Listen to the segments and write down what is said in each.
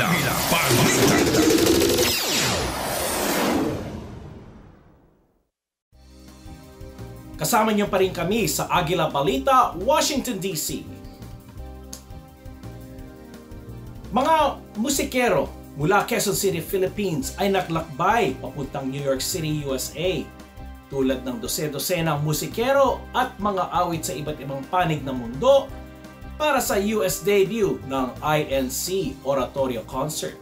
Balita. Kasama niyo pa rin kami sa Agila Balita, Washington, D.C. Mga musikero mula Quezon City, Philippines ay naglakbay papuntang New York City, USA. Tulad ng dose-dosenang musikero at mga awit sa iba't ibang panig ng mundo para sa US debut ng INC Oratorio Concert.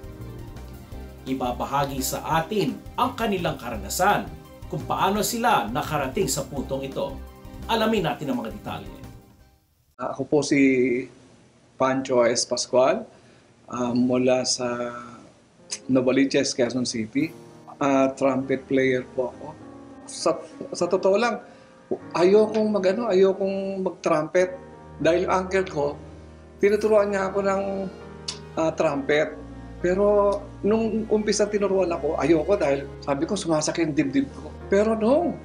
Ibabahagi sa atin ang kanilang karanasan kung paano sila nakarating sa puntong ito. Alamin natin ang mga detalye. Ako po si Pancho S. Pascual mula sa Novaliches, Quezon City. Trumpet player po ako. Sa totoo lang, ayokong mag-trumpet dahil yung uncle ko, tinuturuan niya ako ng trumpet. Pero nung umpisa tinuruan ako, ayoko dahil sabi ko sumasakit yung dibdib ko. Pero nung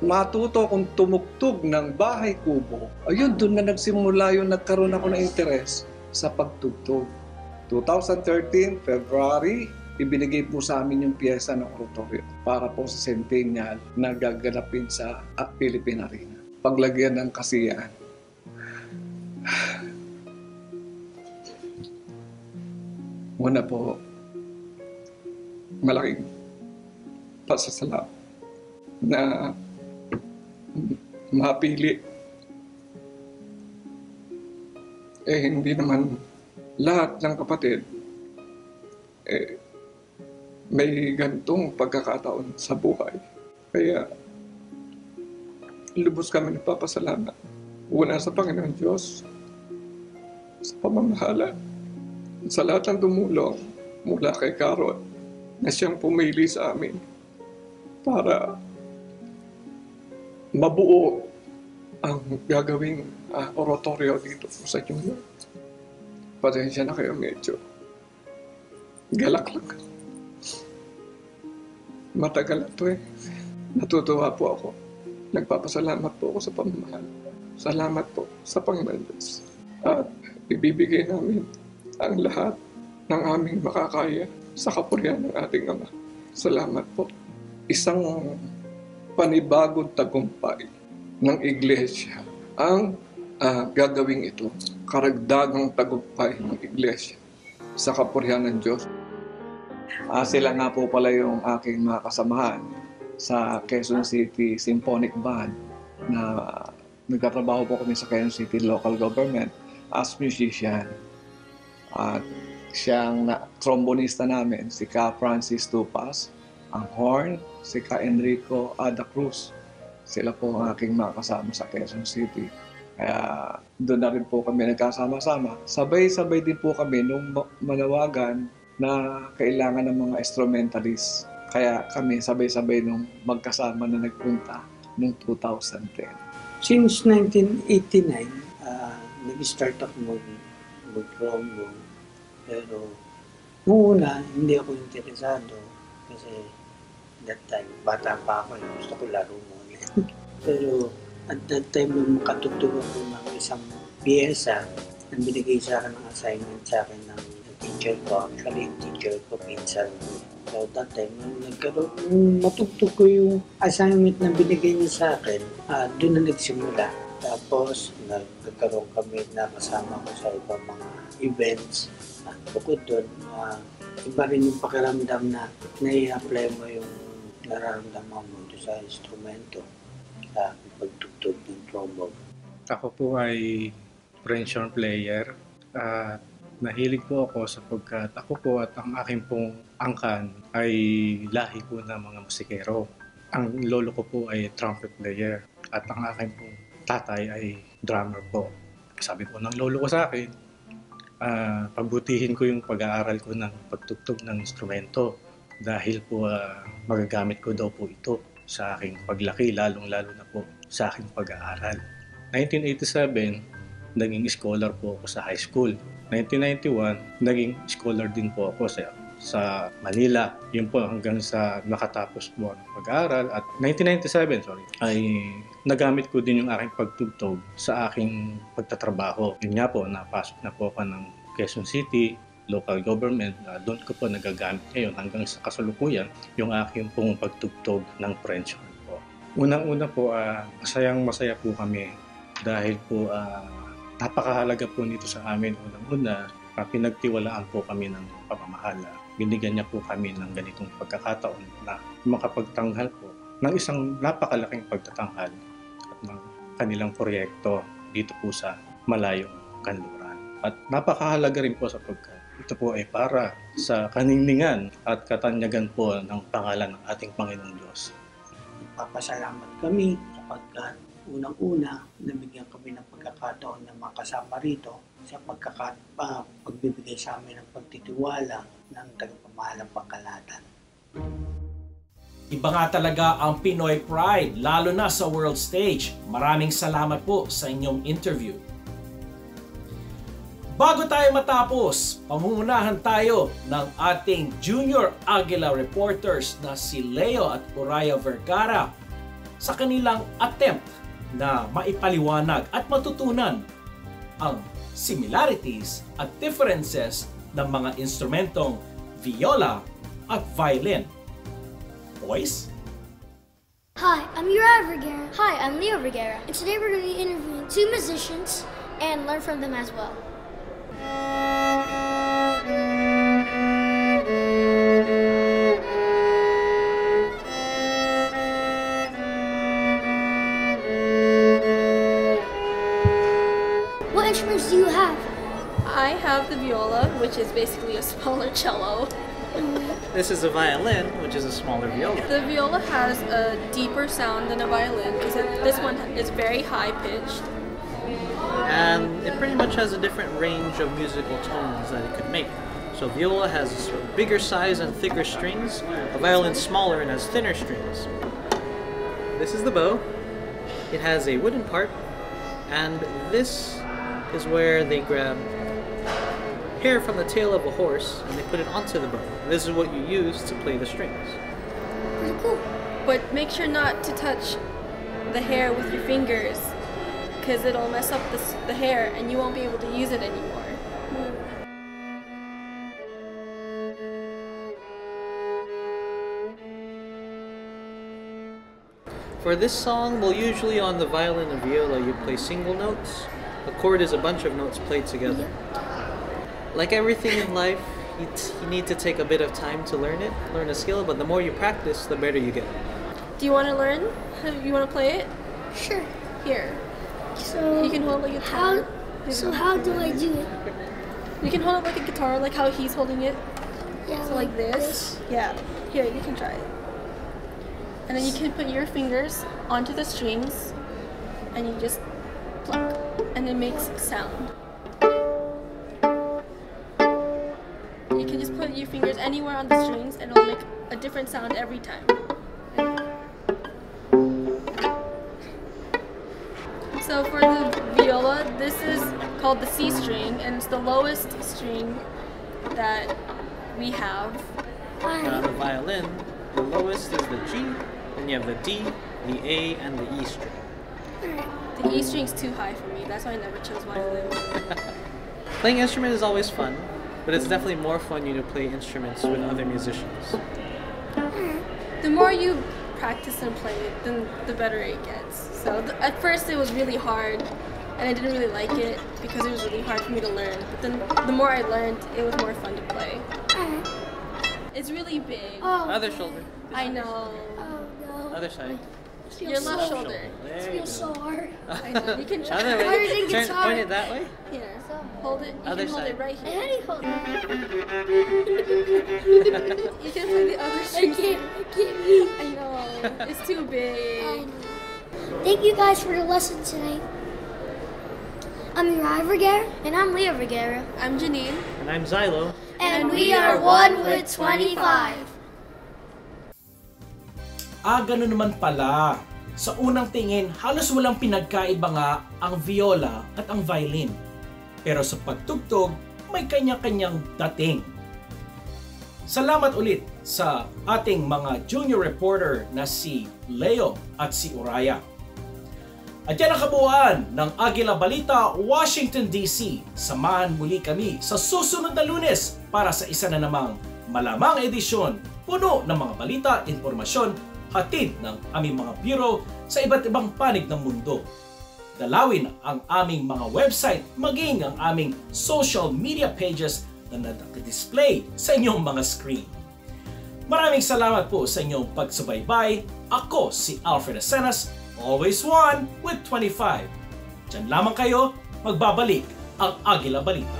matuto kong tumugtog ng bahay kubo, ayun, doon na nagsimula yung nagkaroon ako ng interes sa pagtugtog. 2013, February, ibinigay po sa amin yung piyesa ng oratorio para po sa centennial na gaganapin sa Philippine Arena. Paglagyan ng kasiyahan. Una po, malaking pasasalamat na mapili. Hindi naman lahat ng kapatid may gantong pagkakataon sa buhay. Kaya lubos kami nagpapasalamat. Una sa Panginoon Diyos, sa pamamahala, sa lahat ng tumulong mula kay Carol na siyang pumili sa amin para mabuo ang gagawing oratorio dito sa New York. Pasensya na kayo, medyo galak lang. Matagal na ito Natutuwa po ako. Nagpapasalamat po ako sa pamamahal. Salamat po sa Panginoon Diyos. At ibibigay namin ang lahat ng aming makakaya sa kapurihan ng ating Ama. Salamat po. Isang panibagong tagumpay ng Iglesia ang gagawing ito. Karagdagang tagumpay ng Iglesia sa kapurihan ng Diyos. Sila nga po pala yung aking mga kasamahan sa Quezon City Symphonic Band na nagtatrabaho po kami sa Quezon City local government as musician. At siyang trombonista namin, si Ka Francis Tupas, ang horn, si Ka Enrico Ada Cruz. Sila po ang aking mga kasama sa Quezon City. Kaya doon na rin po kami nagkasama-sama. Sabay-sabay din po kami nung manawagan na kailangan ng mga instrumentalist. Kaya kami sabay-sabay nung magkasama na nagpunta noong 2010. Since 1989, nag-start ako mag-trombone. Pero noong una, hindi ako interesado kasi that time, bata pa ako, gusto ko laro muna. Pero at that time, nung makatugtog ako ng isang piyesa, na binigay sa akin ng assignment sa akin ng teacher ko. Actually, yung teacher ko, pinsan ko. So that time, nung matugtog ko yung assignment na binigay niya sa akin, doon na nagsimula. Tapos, nagkaroon kami na kasama ko sa ibang mga events. At bukod doon, iba rin yung pakiramdam na nai-apply mo yung nararamdaman mo sa instrumento sa pagtugtog ng trombone. Ako po ay French horn player. Nahilig po ako sapagkat ako po at ang aking pong angkan ay lahi po ng mga musikero. Ang lolo ko po ay trumpet player at ang aking pong tatay ay drummer po. Sabi po ng lolo ko sa akin, pabutihin ko yung pag-aaral ko ng pagtugtog ng instrumento dahil po magagamit ko daw po ito sa aking paglaki, lalong-lalo na po sa aking pag-aaral. 1987, naging scholar po ako sa high school. 1991, naging scholar din po ako sa Manila. Yun po hanggang sa nakatapos po ang pag-aaral. At 1997, ay nagamit ko din yung aking pagtugtog sa aking pagtatrabaho. Yun nga po, napasok na po ako ng Quezon City local government. Doon ko po nagagamit ngayon hanggang sa kasalukuyan yung aking pong pagtugtog ng French horn po. Unang-una po, masayang-masaya po kami dahil po napakahalaga po nito sa amin. Unang-una, pinagtiwalaan po kami ng pamamahala. Binigyan niya po kami ng ganitong pagkakataon na makapagtanghal po ng isang napakalaking pagtatanghal at ng kanilang proyekto dito po sa malayong kanluran. At napakahalaga rin po sapagkat ito po ay para sa kaningningan at katanyagan po ng pangalan ng ating Panginoong Diyos. Papasalamat kami sapagkat unang-una nabigyan kami ng pagkakataon ng mga kasama rito sa pagbibigay sa amin ng pagtitiwala ng tagapamahalang pangkalahatan. Iba nga talaga ang Pinoy Pride, lalo na sa world stage. Maraming salamat po sa inyong interview. Bago tayo matapos, pamungunahan tayo ng ating Junior Aguila reporters na si Leo at Uraya Vergara sa kanilang attempt na maipaliwanag at matutunan ang similarities at differences ng mga instrumentong viola at violin. Boys? Hi, I'm Uriah Vergara. Hi, I'm Leo Vergara. And today we're going to be interviewing two musicians and learn from them as well. What instruments do you have? I have the viola, which is basically a smaller cello. This is a violin, which is a smaller viola. The viola has a deeper sound than a violin because this one is very high pitched. And it pretty much has a different range of musical tones that it could make. So viola has a bigger size and thicker strings, a violin smaller and has thinner strings. This is the bow. It has a wooden part, and this is where they grab hair from the tail of a horse and they put it onto the bow. This is what you use to play the strings. Pretty cool. But make sure not to touch the hair with your fingers because it'll mess up the hair and you won't be able to use it anymore. For this song, well, usually on the violin and viola you play single notes. A chord is a bunch of notes played together. Like everything in life, you need to take a bit of time to learn it, learn a skill, but the more you practice, the better you get. Do you want to learn? You want to play it? Sure. Here. So You can hold like a guitar. how do I do it? You can hold it like a guitar, like how he's holding it. Yeah, So like this. Yeah. Here, you can try it. And then you can put your fingers onto the strings and you just pluck and it makes sound. You can just put your fingers anywhere on the strings and it'll make a different sound every time. So for the viola, this is called the C string and it's the lowest string that we have. And on the violin, the lowest is the G, then you have the D, the A, and the E string. The E string's too high for me, that's why I never chose violin. Playing instrument is always fun, but it's definitely more fun to play instruments with other musicians. The more you practice and play it, then the better it gets. So at first it was really hard, and I didn't really like it because it was really hard for me to learn. But then the more I learned, it was more fun to play. It's really big. Oh, Other shoulder. I know. oh no. Other side. It Your feels left so, shoulder. It There you feels go. so hard. I know. You can try. Other Harder way. than Turn, guitar. point it that way. Here, hold it. You Other can hold side. it right I here. had it hold. You can play the other I strings. can't read. I know. It's too big. Thank you guys for the lesson tonight. I'm Uriah Vergara. And I'm Leo Vergara. I'm Janine. And I'm Xylo. And we are 1 with 25. Ganun naman pala. Sa unang tingin, halos walang pinagkaiba nga ang viola at ang violin. Pero sa pagtugtog, may kanya-kanyang dating. Salamat ulit sa ating mga junior reporter na si Leo at si Uraya. At yan ang kabuuan ng Agila Balita, Washington DC. Samahan muli kami sa susunod na Lunes para sa isa na namang malamang edisyon, puno ng mga balita, impormasyon, hatid ng aming mga bureau sa iba't ibang panig ng mundo. Dalawin ang aming mga website, maging ang aming social media pages na naka-display sa inyong mga screen. Maraming salamat po sa inyong pagsubaybay. Ako si Alfred Acenas, always one with 25. Diyan lamang kayo, magbabalik ang Agila Balita.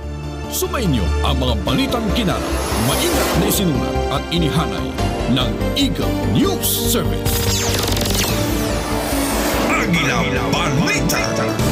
Sumainyo ang mga balitang kinarap, maingat na isinulat at inihanay ng Eagle News Service. Agila Balita.